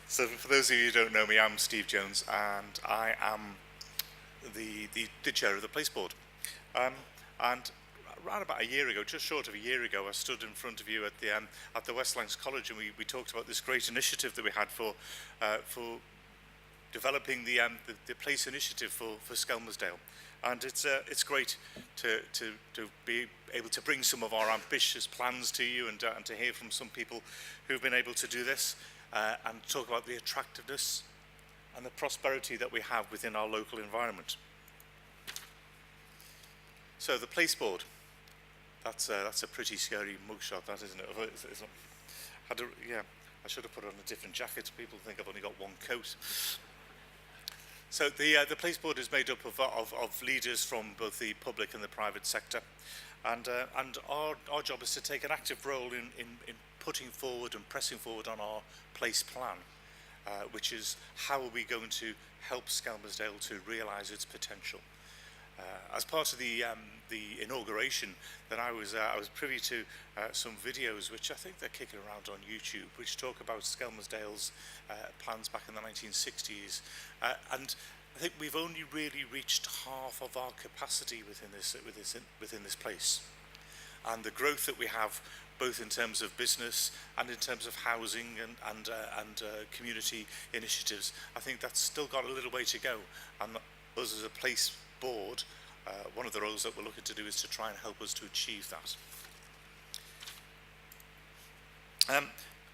So for those of you who don't know me, I'm Steve Jones, and I am the chair of the Place Board. And around about a year ago, just short of a year ago, I stood in front of you at the West Lancs College, and we talked about this great initiative that we had for developing the place initiative for Skelmersdale. And it's great to be able to bring some of our ambitious plans to you and to hear from some people who've been able to do this and talk about the attractiveness and the prosperity that we have within our local environment. So the Place Board, that's a pretty scary mugshot, that isn't it? I should have put on a different jacket. People think I've only got one coat. So the Place Board is made up of leaders from both the public and the private sector, and our job is to take an active role in putting forward and pressing forward on our place plan, which is how are we going to help Skelmersdale to realise its potential. As part of the inauguration, then I was privy to some videos which I think they're kicking around on YouTube, which talk about Skelmersdale's plans back in the 1960s, and I think we've only really reached half of our capacity within this place, and the growth that we have, both in terms of business and in terms of housing and community initiatives, I think that's still got a little way to go, and us as a place board, one of the roles that we're looking to do is to try and help us to achieve that.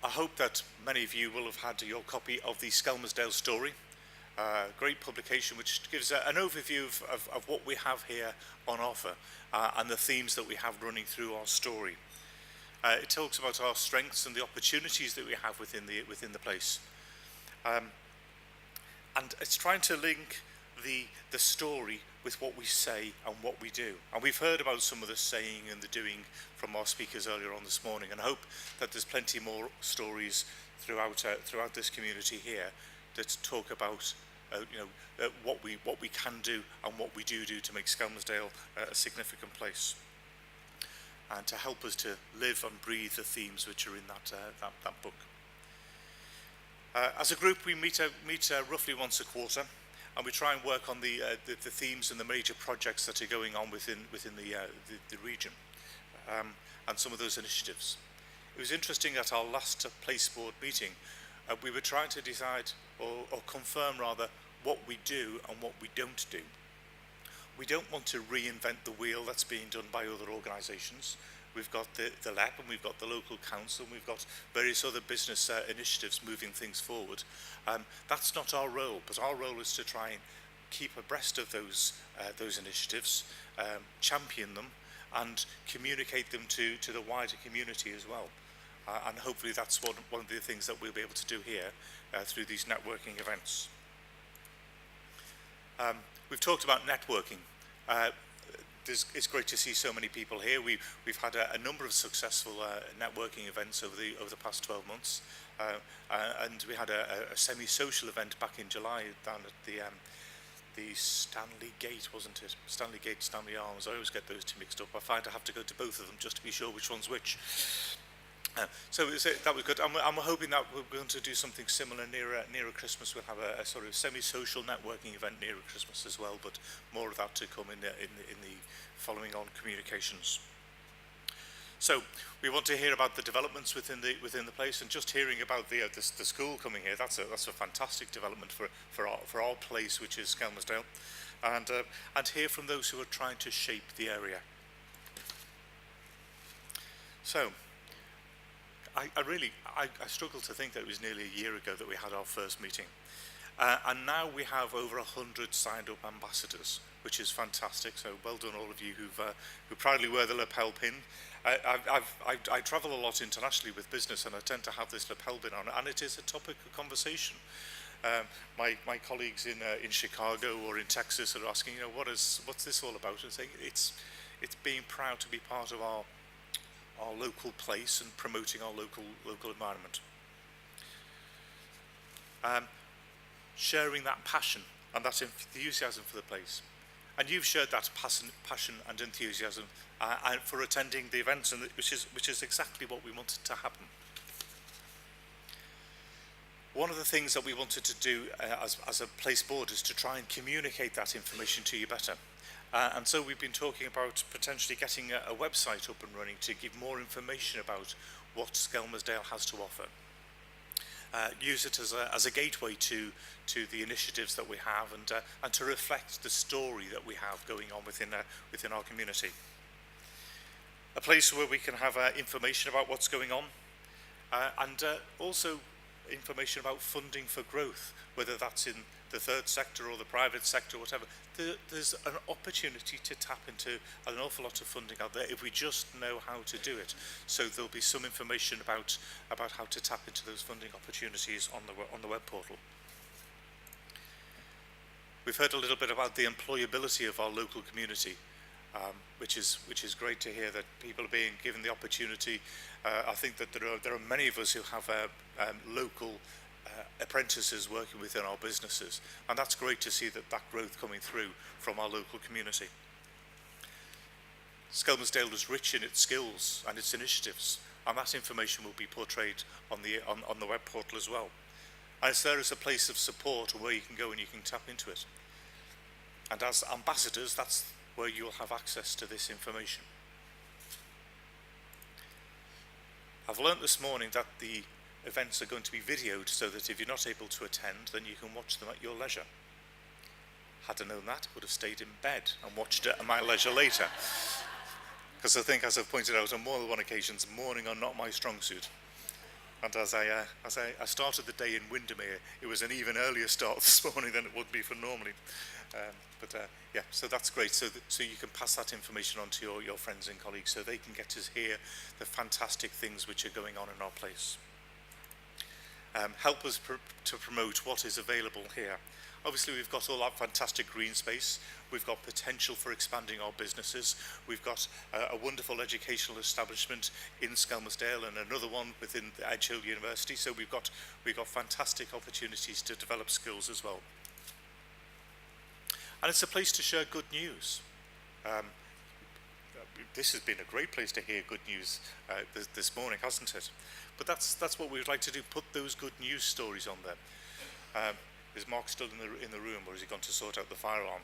I hope that many of you will have had your copy of the Skelmersdale Story, great publication which gives an overview of what we have here on offer and the themes that we have running through our story. It talks about our strengths and the opportunities that we have within the place, and it's trying to link the story with what we say and what we do. And we've heard about some of the saying and the doing from our speakers earlier on this morning, and I hope that there's plenty more stories throughout this community here that talk about what we can do and what we do to make Skelmersdale a significant place, and to help us to live and breathe the themes which are in that book. As a group, we meet roughly once a quarter, and we try and work on the themes and the major projects that are going on within the region, and some of those initiatives. It was interesting at our last Place Board meeting, we were trying to decide or confirm rather what we do and what we don't do. We don't want to reinvent the wheel that's being done by other organisations. We've got the LEP, and we've got the local council, and we've got various other business initiatives moving things forward. That's not our role, but our role is to try and keep abreast of those initiatives, champion them, and communicate them to the wider community as well. And hopefully that's one of the things that we'll be able to do here through these networking events. We've talked about networking. It's great to see so many people here. We've had a number of successful networking events over the past 12 months, and we had a semi-social event back in July down at the Stanley Gate, wasn't it? Stanley Gate, Stanley Arms. I always get those two mixed up. I find I have to go to both of them just to be sure which one's which. So that was good. I'm hoping that we're going to do something similar nearer Christmas. We'll have a sort of semi-social networking event nearer Christmas as well, but more of that to come in the following on communications. So we want to hear about the developments within the place, and just hearing about the school coming here. That's a fantastic development for our place, which is Skelmersdale, and hear from those who are trying to shape the area. So. I struggle to think that it was nearly a year ago that we had our first meeting, and now we have over 100 signed up ambassadors, which is fantastic. So well done all of you who proudly wear the lapel pin. I travel a lot internationally with business, and I tend to have this lapel pin on, and it is a topic of conversation. My colleagues in Chicago or in Texas are asking, what's this all about? And saying it's being proud to be part of our local place and promoting our local environment. Sharing that passion and that enthusiasm for the place. And you've shared that passion and enthusiasm for attending the events, and which is exactly what we wanted to happen. One of the things that we wanted to do as a place board is to try and communicate that information to you better. And so we've been talking about potentially getting a website up and running to give more information about what Skelmersdale has to offer. Use it as a gateway to the initiatives that we have, and to reflect the story that we have going on within our community. A place where we can have information about what's going on, and also information about funding for growth, whether that's in the third sector or the private sector or whatever. There's an opportunity to tap into an awful lot of funding out there if we just know how to do it. So there'll be some information about how to tap into those funding opportunities on the web portal. We've heard a little bit about the employability of our local community, which is great to hear that people are being given the opportunity. I think that there are many of us who have local apprentices working within our businesses, and that's great to see that growth coming through from our local community. Skelmersdale is rich in its skills and its initiatives, and that information will be portrayed on the web portal as well. And it's there as a place of support where you can go and you can tap into it. And as ambassadors, that's where you'll have access to this information. I've learnt this morning that the events are going to be videoed so that if you're not able to attend, then you can watch them at your leisure. Had I known that, I would have stayed in bed and watched it at my leisure later. Because I think, as I've pointed out on more than one occasion, morning are not my strong suit. And as I started the day in Windermere, it was an even earlier start this morning than it would be for normally. Yeah, so that's great. So you can pass that information on to your friends and colleagues, so they can get to hear the fantastic things which are going on in our place. Help us to promote what is available here. Obviously, we've got all that fantastic green space. We've got potential for expanding our businesses. We've got a wonderful educational establishment in Skelmersdale and another one within the Edge Hill University. So we've got fantastic opportunities to develop skills as well. And it's a place to share good news. This has been a great place to hear good news this morning, hasn't it? But that's what we would like to do, put those good news stories on there. Is Mark still in the room, or has he gone to sort out the fire alarm?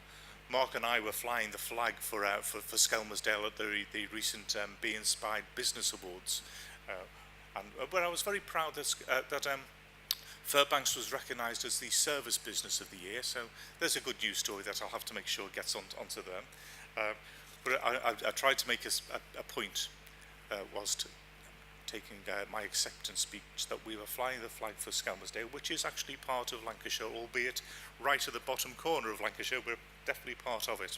Mark and I were flying the flag for Skelmersdale at the recent Be Inspired Business Awards. But I was very proud that Fairbanks was recognised as the Service Business of the Year, so there's a good news story that I'll have to make sure gets onto there. But I tried to make a point whilst taking my acceptance speech that we were flying the flag for Skelmersdale, which is actually part of Lancashire, albeit right at the bottom corner of Lancashire. We're definitely part of it.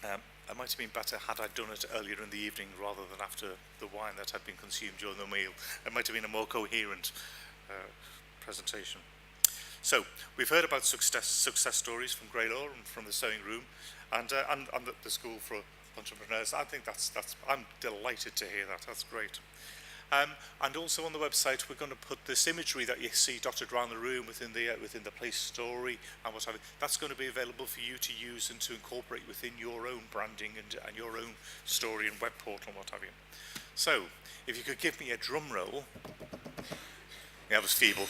It might have been better had I done it earlier in the evening rather than after the wine that had been consumed during the meal. It might have been a more coherent presentation. So we've heard about success stories from Greylaw and from the Sewing Room, and the School for Entrepreneurs. I think I'm delighted to hear that. That's great. And also on the website, we're going to put this imagery that you see dotted around the room within the place story and what have you. That's going to be available for you to use and to incorporate within your own branding and your own story and web portal and what have you. So, if you could give me a drum roll. Yeah, that was feeble.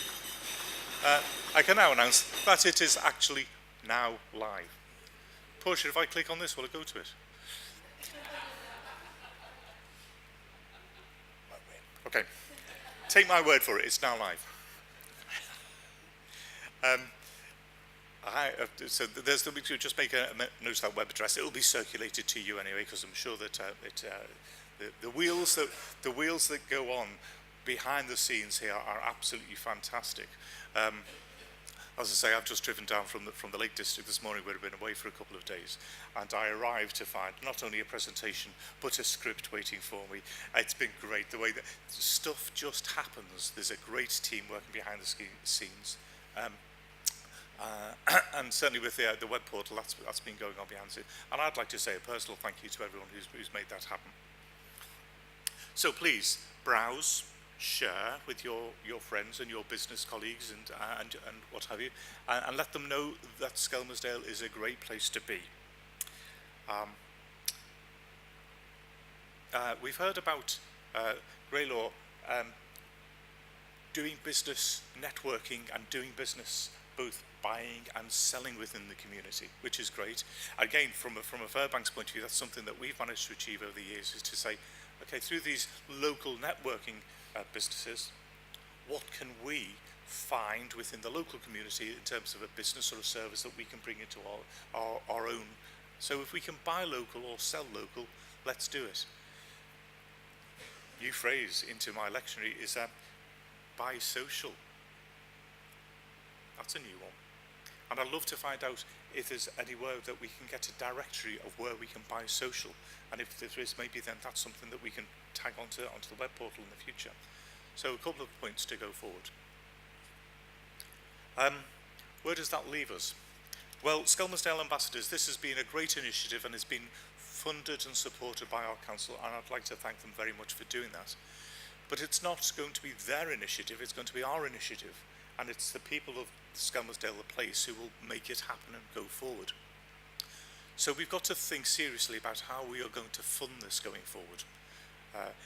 I can now announce that it is actually now live. Portia, if I click on this, will it go to it? Okay, take my word for it, it's now live. So just make a note of that web address. It will be circulated to you anyway, because I'm sure that the wheels that go on behind the scenes here are absolutely fantastic. As I say, I've just driven down from the Lake District this morning, where I've been away for a couple of days, and I arrived to find not only a presentation but a script waiting for me. It's been great the way that stuff just happens. There's a great team working behind the scenes, and certainly with the web portal, that's been going on behind the scenes. And I'd like to say a personal thank you to everyone who's made that happen. So please browse, share with your friends and your business colleagues and what have you, and let them know that Skelmersdale is a great place to be. We've heard about Greylaw. doing business, networking, and doing business both buying and selling within the community, which is great. Again, from a Fairbanks point of view, that's something that we've managed to achieve over the years, is to say, okay, through these local networking businesses, what can we find within the local community in terms of a business or a service that we can bring into our own. So if we can buy local or sell local, let's do it. New phrase into my lectionary is buy social. That's a new one. And I'd love to find out if there's anywhere that we can get a directory of where we can buy social. And if there is, maybe then that's something that we can tag onto the web portal in the future. So a couple of points to go forward. Where does that leave us? Well, Skelmersdale Ambassadors, this has been a great initiative and has been funded and supported by our council, and I'd like to thank them very much for doing that. But it's not going to be their initiative, it's going to be our initiative, and it's the people of Skelmersdale, the place, who will make it happen and go forward. So we've got to think seriously about how we are going to fund this going forward.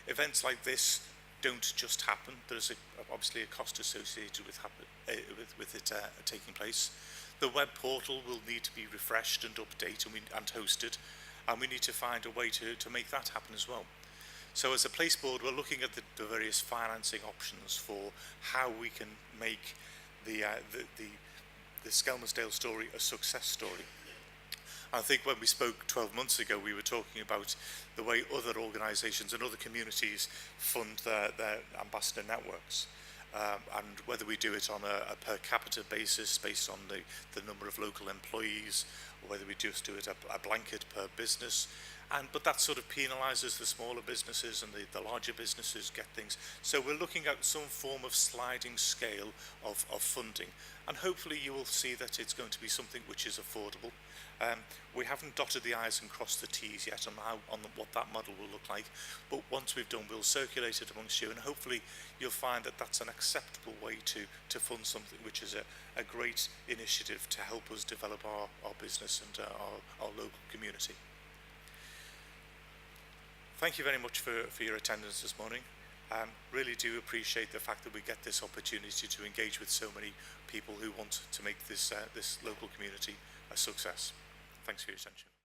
Events like this don't just happen. There's obviously a cost associated with it taking place. The web portal will need to be refreshed and updated and hosted, and we need to find a way to make that happen as well. So as a place board, we're looking at the various financing options for how we can make the Skelmersdale story a success story. I think when we spoke 12 months ago, we were talking about the way other organisations and other communities fund their ambassador networks, and whether we do it on a per capita basis based on the number of local employees, or whether we just do it a blanket per business. But that sort of penalises the smaller businesses, and the larger businesses get things. So we're looking at some form of sliding scale of funding, and hopefully you will see that it's going to be something which is affordable. We haven't dotted the I's and crossed the T's yet on what that model will look like, but once we've done, we'll circulate it amongst you, and hopefully you'll find that that's an acceptable way to fund something which is a great initiative to help us develop our business and our local community. Thank you very much for your attendance this morning. Really do appreciate the fact that we get this opportunity to engage with so many people who want to make this local community a success. Thanks for your attention.